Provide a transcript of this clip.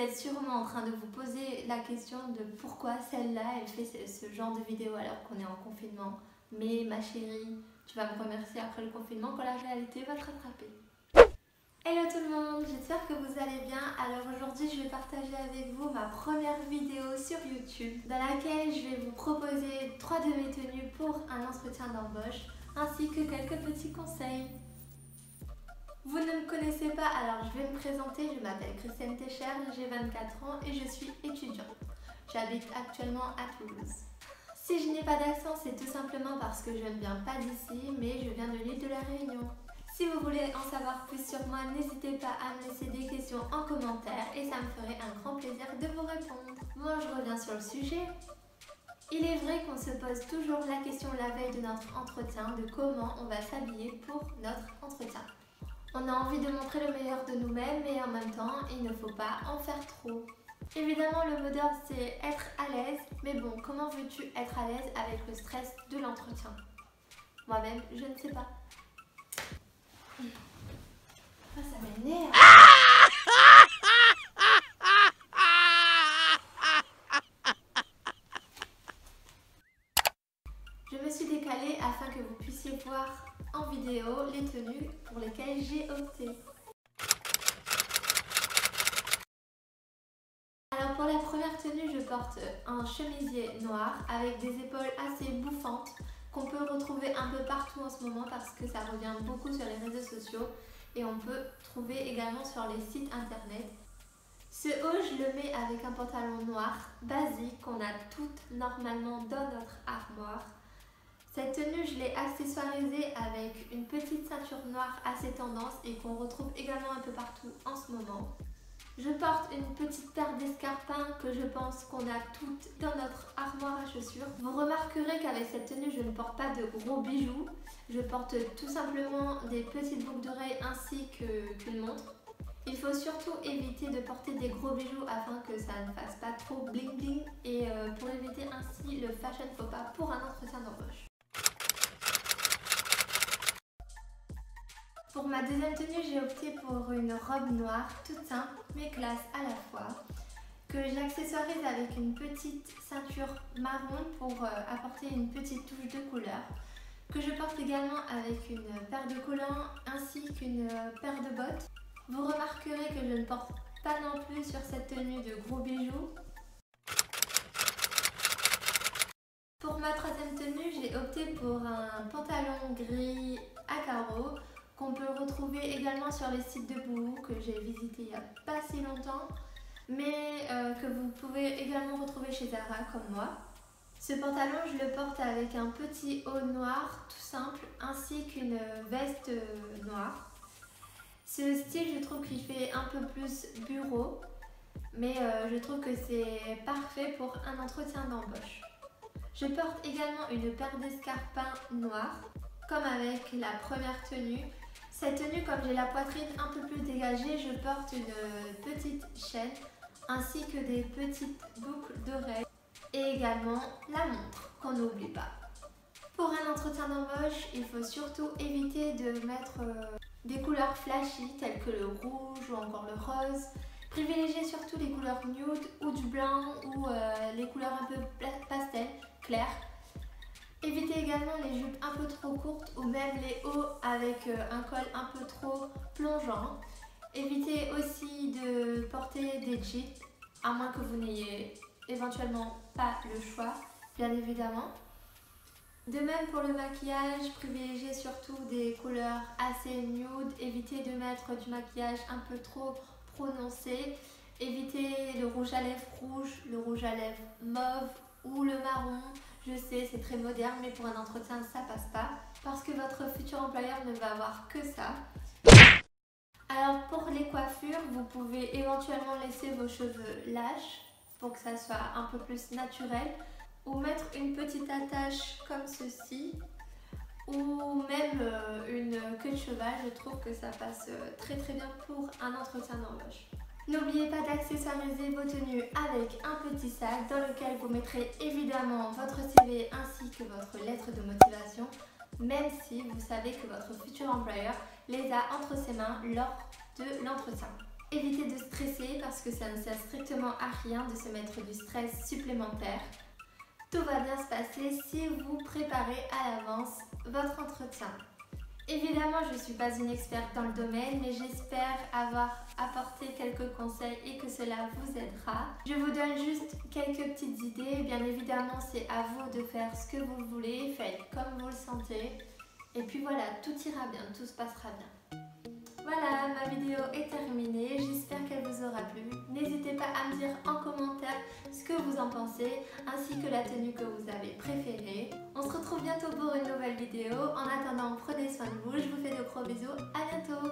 êtes sûrement en train de vous poser la question de pourquoi celle-là, elle fait ce genre de vidéo alors qu'on est en confinement. Mais ma chérie, tu vas me remercier après le confinement quand la réalité va te rattraper. Hello tout le monde, j'espère que vous allez bien. Alors aujourd'hui, je vais partager avec vous ma première vidéo sur YouTube dans laquelle je vais vous proposer 3 de mes tenues pour un entretien d'embauche ainsi que quelques petits conseils. Vous ne me connaissez pas, alors je vais me présenter. Je m'appelle Christiane Técher, j'ai 24 ans et je suis étudiante. J'habite actuellement à Toulouse. Si je n'ai pas d'accent, c'est tout simplement parce que je ne viens pas d'ici, mais je viens de l'île de la Réunion. Si vous voulez en savoir plus sur moi, n'hésitez pas à me laisser des questions en commentaire et ça me ferait un grand plaisir de vous répondre. Bon, je reviens sur le sujet. Il est vrai qu'on se pose toujours la question la veille de notre entretien de comment on va s'habiller pour notre entretien. On a envie de montrer le meilleur de nous-mêmes, mais en même temps, il ne faut pas en faire trop. Évidemment, le mot d'ordre, c'est être à l'aise, mais bon, comment veux-tu être à l'aise avec le stress de l'entretien? Moi-même, je ne sais pas. Oh, ça m'énerve. Je me suis décalée afin que vous puissiez voir en vidéo les tenues pour lesquelles j'ai opté. Alors pour la première tenue, je porte un chemisier noir avec des épaules assez bouffantes qu'on peut retrouver un peu partout en ce moment parce que ça revient beaucoup sur les réseaux sociaux et on peut trouver également sur les sites internet. Ce haut, je le mets avec un pantalon noir basique qu'on a toutes normalement dans notre armoire. Cette tenue, je l'ai accessoirisée avec une petite ceinture noire assez tendance et qu'on retrouve également un peu partout en ce moment. Je porte une petite paire d'escarpins que je pense qu'on a toutes dans notre armoire à chaussures. Vous remarquerez qu'avec cette tenue, je ne porte pas de gros bijoux. Je porte tout simplement des petites boucles d'oreilles ainsi qu'une montre. Il faut surtout éviter de porter des gros bijoux afin que ça ne fasse pas trop bling bling et pour éviter ainsi le fashion faux pas pour un entretien d'embauche. Pour ma deuxième tenue, j'ai opté pour une robe noire toute simple mais classe à la fois que j'accessoirise avec une petite ceinture marron pour apporter une petite touche de couleur que je porte également avec une paire de collants ainsi qu'une paire de bottes. Vous remarquerez que je ne porte pas non plus sur cette tenue de gros bijoux. Pour ma troisième tenue, j'ai opté pour un pantalon gris à carreaux qu'on peut retrouver également sur les sites de Boohoo que j'ai visité il n'y a pas si longtemps, mais que vous pouvez également retrouver chez Zara comme moi. Ce pantalon, je le porte avec un petit haut noir tout simple ainsi qu'une veste noire. Ce style, je trouve qu'il fait un peu plus bureau, mais je trouve que c'est parfait pour un entretien d'embauche. Je porte également une paire d'escarpins noirs, comme avec la première tenue. Cette tenue, comme j'ai la poitrine un peu plus dégagée, je porte une petite chaîne ainsi que des petites boucles d'oreilles et également la montre qu'on n'oublie pas. Pour un entretien d'embauche, il faut surtout éviter de mettre des couleurs flashy telles que le rouge ou encore le rose. Privilégiez surtout les couleurs nude ou du blanc ou les couleurs un peu pastel, claires. Évitez également les jupes un peu trop courtes ou même les hauts avec un col un peu trop plongeant. Évitez aussi de porter des jeans, à moins que vous n'ayez éventuellement pas le choix, bien évidemment. De même pour le maquillage, privilégiez surtout des couleurs assez nude. Évitez de mettre du maquillage un peu trop prononcé. Évitez le rouge à lèvres rouge, le rouge à lèvres mauve ou le marron. Je sais, c'est très moderne, mais pour un entretien, ça passe pas. Parce que votre futur employeur ne va avoir que ça. Alors pour les coiffures, vous pouvez éventuellement laisser vos cheveux lâches pour que ça soit un peu plus naturel. Ou mettre une petite attache comme ceci. Ou même une queue de cheval, je trouve que ça passe très bien pour un entretien d'embauche. N'oubliez pas d'accessoiriser vos tenues avec un petit sac dans lequel vous mettrez évidemment votre CV ainsi que votre lettre de motivation, même si vous savez que votre futur employeur les a entre ses mains lors de l'entretien. Évitez de stresser parce que ça ne sert strictement à rien de se mettre du stress supplémentaire. Tout va bien se passer si vous préparez à l'avance votre entretien. Évidemment, je ne suis pas une experte dans le domaine, mais j'espère avoir apporté quelques conseils et que cela vous aidera. Je vous donne juste quelques petites idées. Bien évidemment, c'est à vous de faire ce que vous voulez, faites comme vous le sentez. Et puis voilà, tout ira bien, tout se passera bien. Voilà, ma vidéo est terminée, j'espère qu'elle vous aura plu. N'hésitez pas à me dire en commentaire ce que vous en pensez, ainsi que la tenue que vous avez préférée. On se retrouve bientôt pour une nouvelle vidéo. En attendant, prenez soin de vous, je vous fais de gros bisous, à bientôt.